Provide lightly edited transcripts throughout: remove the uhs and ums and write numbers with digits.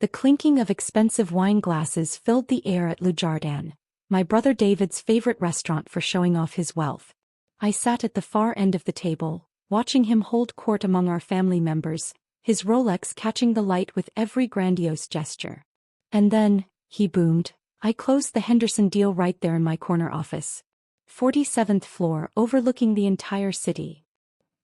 The clinking of expensive wine glasses filled the air at Le Jardin, my brother David's favorite restaurant for showing off his wealth. I sat at the far end of the table, watching him hold court among our family members, his Rolex catching the light with every grandiose gesture. And then, he boomed, I closed the Henderson deal right there in my corner office. 47th floor, overlooking the entire city.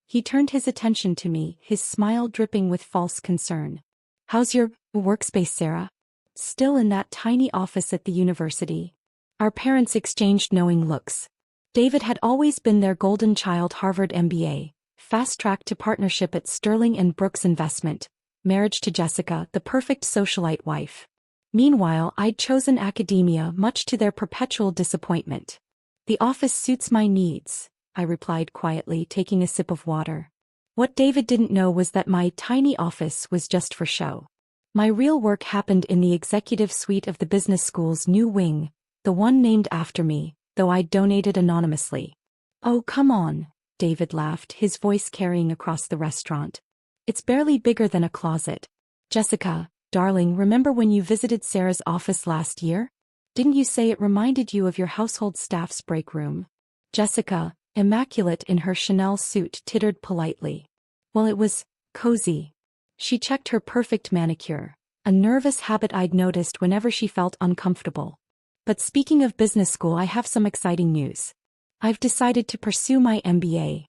He turned his attention to me, his smile dripping with false concern. How's your workspace, Sarah? Still in that tiny office at the university? Our parents exchanged knowing looks. David had always been their golden child, Harvard MBA, fast-tracked to partnership at Sterling and Brooks Investment, marriage to Jessica, the perfect socialite wife. Meanwhile, I'd chosen academia, much to their perpetual disappointment. The office suits my needs, I replied quietly, taking a sip of water. What David didn't know was that my tiny office was just for show. My real work happened in the executive suite of the business school's new wing, the one named after me, though I'd donated anonymously. Oh, come on, David laughed, his voice carrying across the restaurant. It's barely bigger than a closet. Jessica, darling, remember when you visited Sarah's office last year? Didn't you say it reminded you of your household staff's break room? Jessica, immaculate in her Chanel suit, tittered politely. Well, it was cozy. She checked her perfect manicure, a nervous habit I'd noticed whenever she felt uncomfortable. But speaking of business school, I have some exciting news. I've decided to pursue my MBA.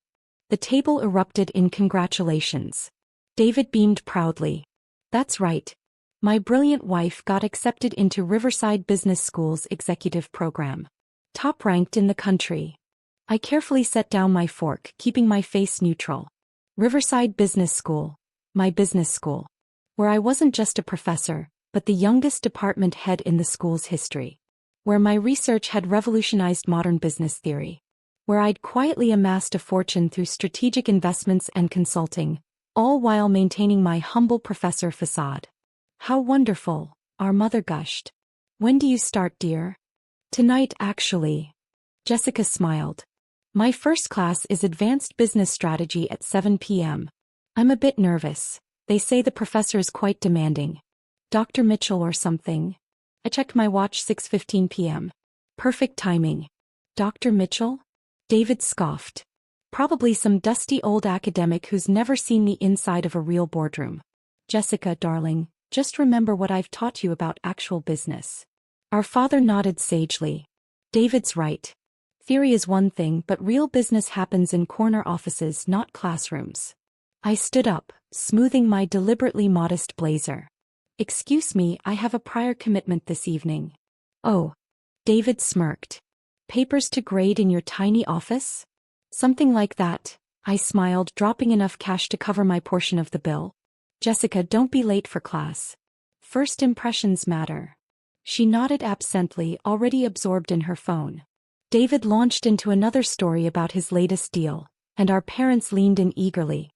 The table erupted in congratulations. David beamed proudly. That's right. My brilliant wife got accepted into Riverside Business School's executive program. Top-ranked in the country. I carefully set down my fork, keeping my face neutral. Riverside Business School, my business school. Where I wasn't just a professor, but the youngest department head in the school's history. Where my research had revolutionized modern business theory. Where I'd quietly amassed a fortune through strategic investments and consulting, all while maintaining my humble professor facade. How wonderful, our mother gushed. When do you start, dear? Tonight, actually. Jessica smiled. My first class is Advanced Business Strategy at 7 p.m. I'm a bit nervous. They say the professor is quite demanding. Dr. Mitchell or something. I checked my watch, 6:15 p.m. Perfect timing. Dr. Mitchell? David scoffed. Probably some dusty old academic who's never seen the inside of a real boardroom. Jessica, darling, just remember what I've taught you about actual business. Our father nodded sagely. David's right. Theory is one thing, but real business happens in corner offices, not classrooms. I stood up, smoothing my deliberately modest blazer. Excuse me, I have a prior commitment this evening. Oh. David smirked. Papers to grade in your tiny office? Something like that, I smiled, dropping enough cash to cover my portion of the bill. Jessica, don't be late for class. First impressions matter. She nodded absently, already absorbed in her phone. David launched into another story about his latest deal, and our parents leaned in eagerly.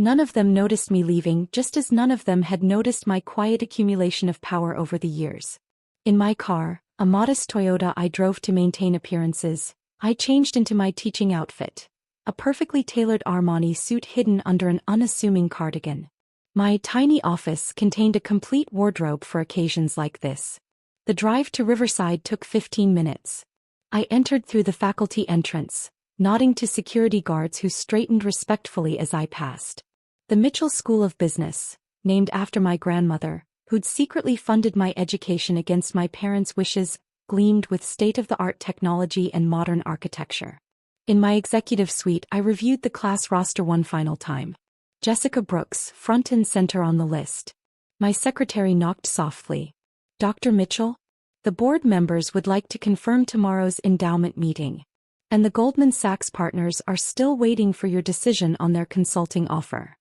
None of them noticed me leaving, just as none of them had noticed my quiet accumulation of power over the years. In my car, a modest Toyota I drove to maintain appearances, I changed into my teaching outfit, a perfectly tailored Armani suit hidden under an unassuming cardigan. My tiny office contained a complete wardrobe for occasions like this. The drive to Riverside took 15 minutes. I entered through the faculty entrance, nodding to security guards who straightened respectfully as I passed. The Mitchell School of Business, named after my grandmother, who'd secretly funded my education against my parents' wishes, gleamed with state-of-the-art technology and modern architecture. In my executive suite, I reviewed the class roster one final time. Jessica Brooks, front and center on the list. My secretary knocked softly. Dr. Mitchell? The board members would like to confirm tomorrow's endowment meeting. And the Goldman Sachs partners are still waiting for your decision on their consulting offer.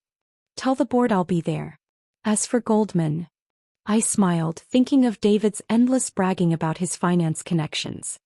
Tell the board I'll be there. As for Goldman, I smiled, thinking of David's endless bragging about his finance connections.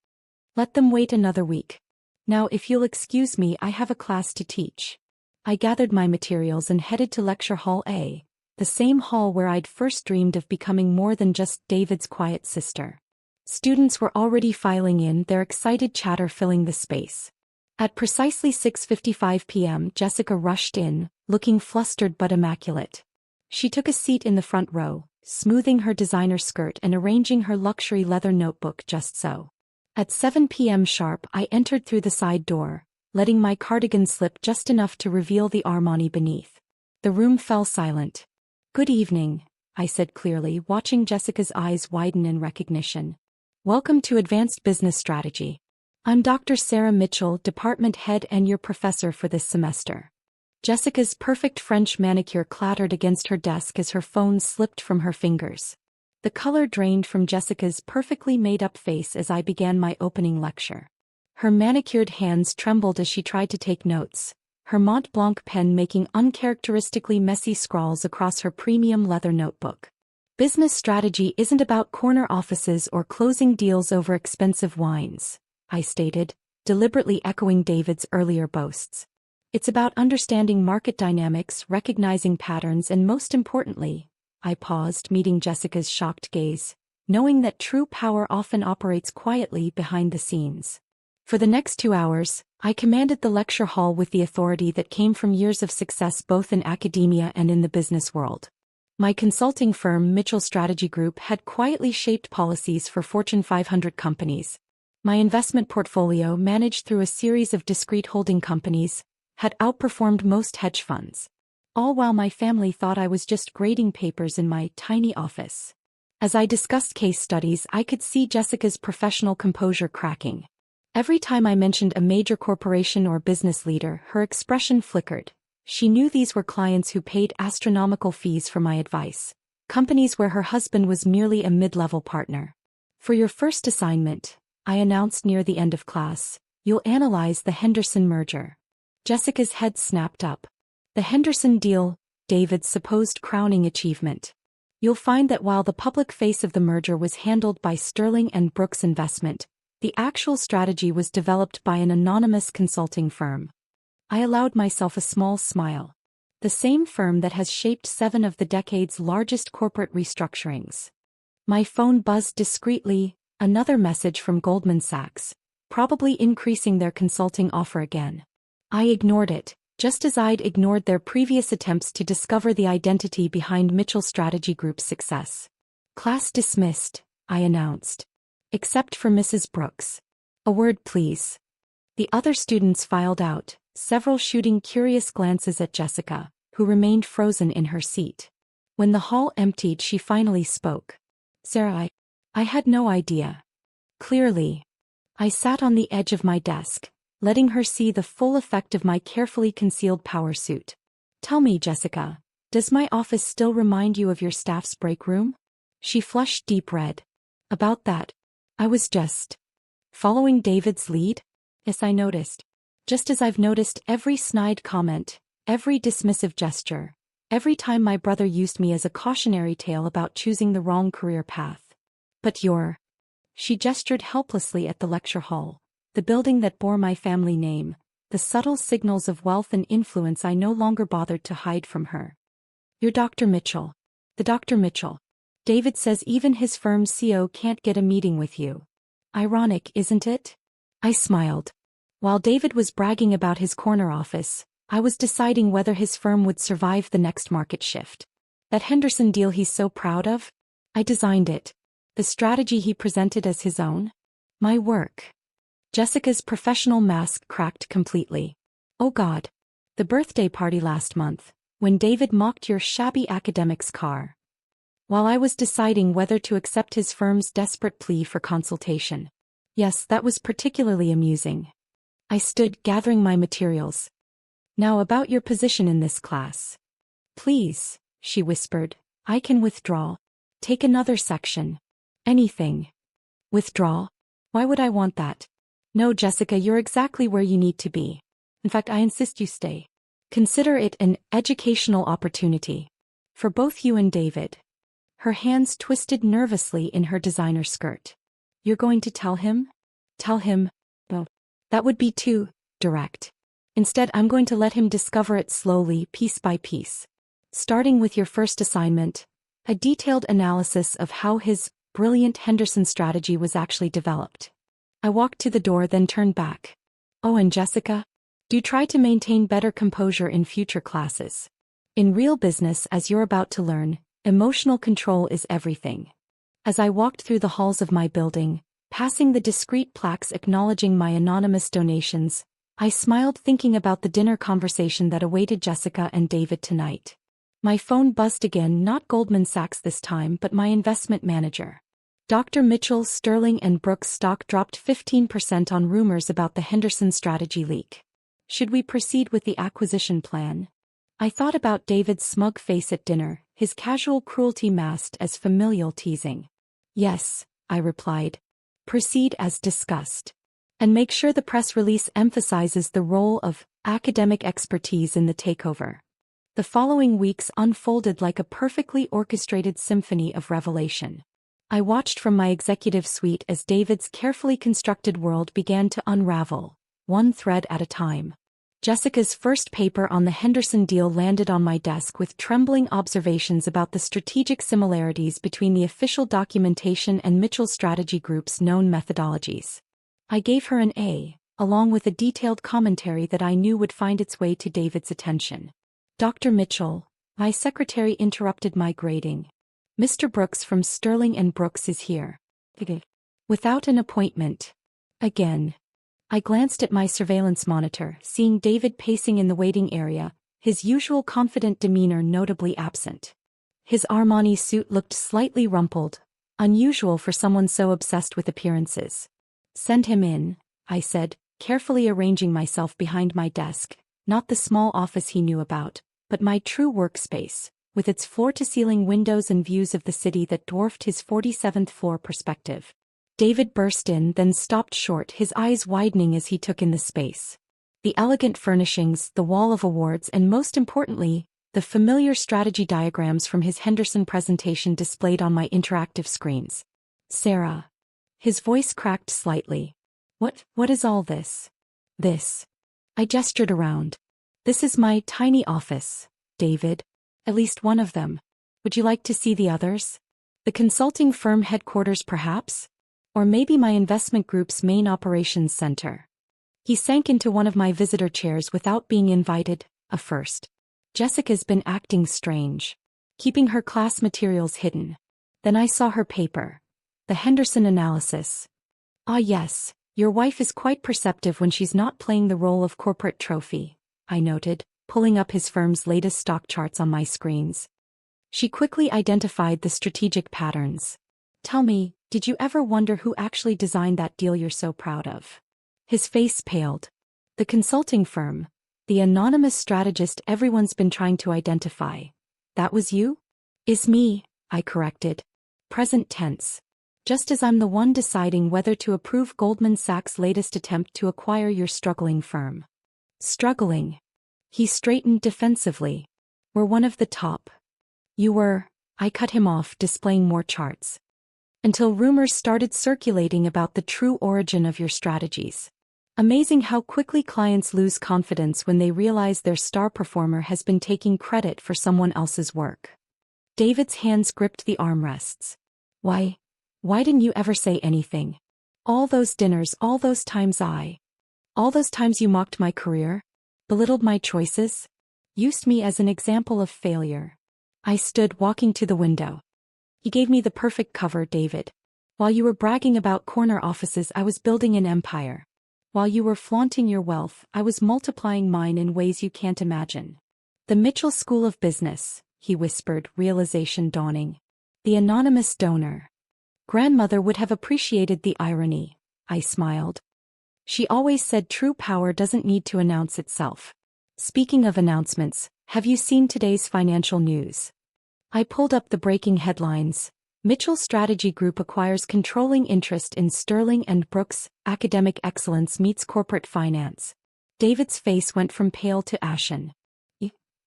Let them wait another week. Now, if you'll excuse me, I have a class to teach. I gathered my materials and headed to Lecture Hall A, the same hall where I'd first dreamed of becoming more than just David's quiet sister. Students were already filing in, their excited chatter filling the space. At precisely 6:55 p.m., Jessica rushed in, looking flustered but immaculate. She took a seat in the front row, smoothing her designer skirt and arranging her luxury leather notebook just so. At 7 p.m. sharp, I entered through the side door, letting my cardigan slip just enough to reveal the Armani beneath. The room fell silent. "Good evening," I said clearly, watching Jessica's eyes widen in recognition. "Welcome to Advanced Business Strategy. I'm Dr. Sarah Mitchell, department head and your professor for this semester." Jessica's perfect French manicure clattered against her desk as her phone slipped from her fingers. The color drained from Jessica's perfectly made-up face as I began my opening lecture. Her manicured hands trembled as she tried to take notes, her Mont Blanc pen making uncharacteristically messy scrawls across her premium leather notebook. "Business strategy isn't about corner offices or closing deals over expensive wines," I stated, deliberately echoing David's earlier boasts. "It's about understanding market dynamics, recognizing patterns, and most importantly," I paused, meeting Jessica's shocked gaze, "knowing that true power often operates quietly behind the scenes." For the next 2 hours, I commanded the lecture hall with the authority that came from years of success both in academia and in the business world. My consulting firm, Mitchell Strategy Group, had quietly shaped policies for Fortune 500 companies. My investment portfolio, managed through a series of discrete holding companies, had outperformed most hedge funds. All while my family thought I was just grading papers in my tiny office. As I discussed case studies, I could see Jessica's professional composure cracking. Every time I mentioned a major corporation or business leader, her expression flickered. She knew these were clients who paid astronomical fees for my advice, companies where her husband was merely a mid-level partner. "For your first assignment," I announced near the end of class, "you'll analyze the Henderson merger." Jessica's head snapped up. The Henderson deal, David's supposed crowning achievement. "You'll find that while the public face of the merger was handled by Sterling and Brooks Investment, the actual strategy was developed by an anonymous consulting firm." I allowed myself a small smile. "The same firm that has shaped 7 of the decade's largest corporate restructurings." My phone buzzed discreetly, another message from Goldman Sachs, probably increasing their consulting offer again. I ignored it, just as I'd ignored their previous attempts to discover the identity behind Mitchell Strategy Group's success. "Class dismissed," I announced. "Except for Mrs. Brooks. A word, please." The other students filed out, several shooting curious glances at Jessica, who remained frozen in her seat. When the hall emptied, she finally spoke. "Sarah, I had no idea." Clearly. I sat on the edge of my desk, letting her see the full effect of my carefully concealed power suit. "Tell me, Jessica, does my office still remind you of your staff's break room?" She flushed deep red. "About that, I was just following David's lead?" "Yes, I noticed. Just as I've noticed every snide comment, every dismissive gesture, every time my brother used me as a cautionary tale about choosing the wrong career path. But you're..." She gestured helplessly at the lecture hall, the building that bore my family name, the subtle signals of wealth and influence I no longer bothered to hide from her. "You're Dr. Mitchell. The Dr. Mitchell. David says even his firm's CEO can't get a meeting with you. Ironic, isn't it?" I smiled. While David was bragging about his corner office, I was deciding whether his firm would survive the next market shift. "That Henderson deal he's so proud of? I designed it. The strategy he presented as his own? My work." Jessica's professional mask cracked completely. "Oh God. The birthday party last month, when David mocked your shabby academic's car." While I was deciding whether to accept his firm's desperate plea for consultation. "Yes, that was particularly amusing." I stood, gathering my materials. "Now about your position in this class." "Please," she whispered, "I can withdraw. Take another section. Anything." "Withdraw? Why would I want that?" "No, Jessica, you're exactly where you need to be. In fact, I insist you stay. Consider it an educational opportunity. For both you and David." Her hands twisted nervously in her designer skirt. "You're going to tell him?" "Tell him? Well, that would be too direct. Instead, I'm going to let him discover it slowly, piece by piece. Starting with your first assignment, a detailed analysis of how his brilliant Henderson strategy was actually developed." I walked to the door, then turned back. "Oh, and Jessica, do try to maintain better composure in future classes. In real business, as you're about to learn, Emotional control is everything. As I walked through the halls of my building, passing the discreet plaques acknowledging my anonymous donations, I smiled thinking about the dinner conversation that awaited Jessica and David tonight. My phone buzzed again, not Goldman Sachs this time but my investment manager. Dr. Mitchell, Sterling & Brooks stock dropped 15% on rumors about the Henderson strategy leak. Should we proceed with the acquisition plan? I thought about David's smug face at dinner, his casual cruelty masked as familial teasing. Yes, I replied. Proceed as discussed. And make sure the press release emphasizes the role of academic expertise in the takeover. The following weeks unfolded like a perfectly orchestrated symphony of revelation. I watched from my executive suite as David's carefully constructed world began to unravel, one thread at a time. Jessica's first paper on the Henderson deal landed on my desk with trembling observations about the strategic similarities between the official documentation and Mitchell Strategy Group's known methodologies. I gave her an A, along with a detailed commentary that I knew would find its way to David's attention. Dr. Mitchell, my secretary interrupted my grading. Mr. Brooks from Sterling & Brooks is here. Without an appointment. Again. I glanced at my surveillance monitor, seeing David pacing in the waiting area, his usual confident demeanor notably absent. His Armani suit looked slightly rumpled, unusual for someone so obsessed with appearances. Send him in, I said, carefully arranging myself behind my desk, not the small office he knew about, but my true workspace, with its floor-to-ceiling windows and views of the city that dwarfed his 47th floor perspective. David burst in, then stopped short, his eyes widening as he took in the space. The elegant furnishings, the wall of awards, and most importantly, the familiar strategy diagrams from his Henderson presentation displayed on my interactive screens. Sarah. His voice cracked slightly. What is all this? This. I gestured around. This is my tiny office, David. At least one of them. Would you like to see the others? The consulting firm headquarters perhaps? Or maybe my investment group's main operations center. He sank into one of my visitor chairs without being invited, a first. Jessica's been acting strange, keeping her class materials hidden. Then I saw her paper. The Henderson analysis. Ah yes, your wife is quite perceptive when she's not playing the role of corporate trophy, I noted, pulling up his firm's latest stock charts on my screens. She quickly identified the strategic patterns. Tell me, did you ever wonder who actually designed that deal you're so proud of? His face paled. The consulting firm, the anonymous strategist everyone's been trying to identify. That was you? Is me, I corrected. Present tense. Just as I'm the one deciding whether to approve Goldman Sachs' latest attempt to acquire your struggling firm. Struggling. He straightened defensively. We're one of the top. You were, I cut him off, displaying more charts. Until rumors started circulating about the true origin of your strategies. Amazing how quickly clients lose confidence when they realize their star performer has been taking credit for someone else's work. David's hands gripped the armrests. Why didn't you ever say anything? All those dinners, all those times you mocked my career, belittled my choices, used me as an example of failure. I stood, walking to the window. You gave me the perfect cover, David. While you were bragging about corner offices, I was building an empire. While you were flaunting your wealth, I was multiplying mine in ways you can't imagine. The Mitchell School of Business, he whispered, realization dawning. The anonymous donor. Grandmother would have appreciated the irony, I smiled. She always said true power doesn't need to announce itself. Speaking of announcements, have you seen today's financial news? I pulled up the breaking headlines. Mitchell Strategy Group acquires controlling interest in Sterling & Brooks, academic excellence meets corporate finance. David's face went from pale to ashen.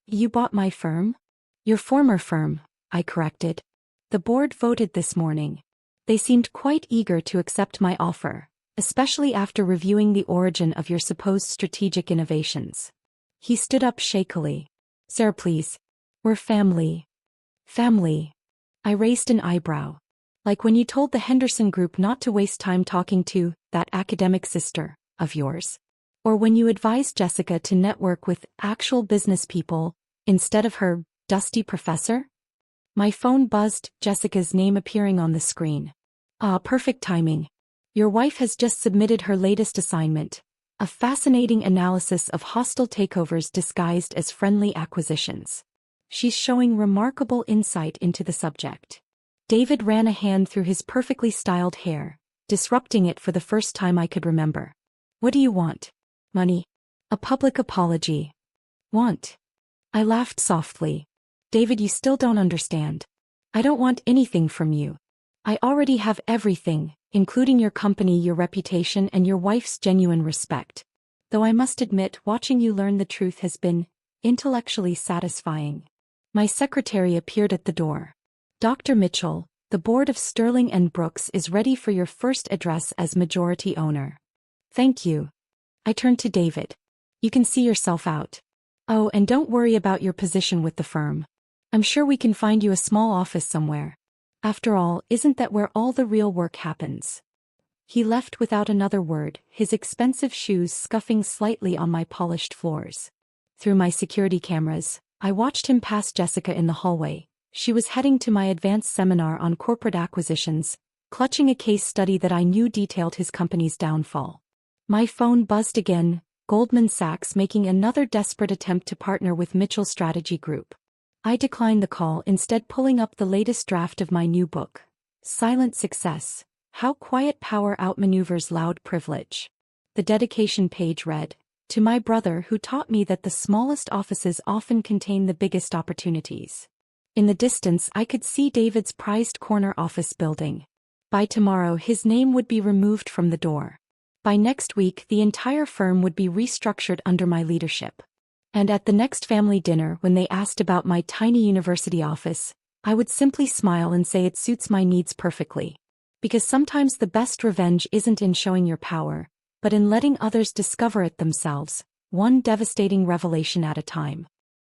You bought my firm? Your former firm, I corrected. The board voted this morning. They seemed quite eager to accept my offer, especially after reviewing the origin of your supposed strategic innovations. He stood up shakily. Sarah, please. We're family. Family. I raised an eyebrow. Like when you told the Henderson Group not to waste time talking to that academic sister of yours. Or when you advised Jessica to network with actual business people instead of her dusty professor? My phone buzzed, Jessica's name appearing on the screen. Ah, perfect timing. Your wife has just submitted her latest assignment, a fascinating analysis of hostile takeovers disguised as friendly acquisitions. She's showing remarkable insight into the subject. David ran a hand through his perfectly styled hair, disrupting it for the first time I could remember. What do you want? Money? A public apology. Want? I laughed softly. David, you still don't understand. I don't want anything from you. I already have everything, including your company, your reputation, and your wife's genuine respect. Though I must admit, watching you learn the truth has been intellectually satisfying. My secretary appeared at the door. Dr. Mitchell, the board of Sterling and Brooks is ready for your first address as majority owner. Thank you. I turned to David. You can see yourself out. Oh, and don't worry about your position with the firm. I'm sure we can find you a small office somewhere. After all, isn't that where all the real work happens? He left without another word, his expensive shoes scuffing slightly on my polished floors. Through my security cameras, I watched him pass Jessica in the hallway. She was heading to my advanced seminar on corporate acquisitions, clutching a case study that I knew detailed his company's downfall. My phone buzzed again, Goldman Sachs making another desperate attempt to partner with Mitchell Strategy Group. I declined the call, instead pulling up the latest draft of my new book, Silent Success: How Quiet Power Outmaneuvers Loud Privilege. The dedication page read, "To my brother who taught me that the smallest offices often contain the biggest opportunities." In the distance I could see David's prized corner office building. By tomorrow his name would be removed from the door. By next week the entire firm would be restructured under my leadership. And at the next family dinner, when they asked about my tiny university office, I would simply smile and say it suits my needs perfectly. Because sometimes the best revenge isn't in showing your power, but in letting others discover it themselves, one devastating revelation at a time.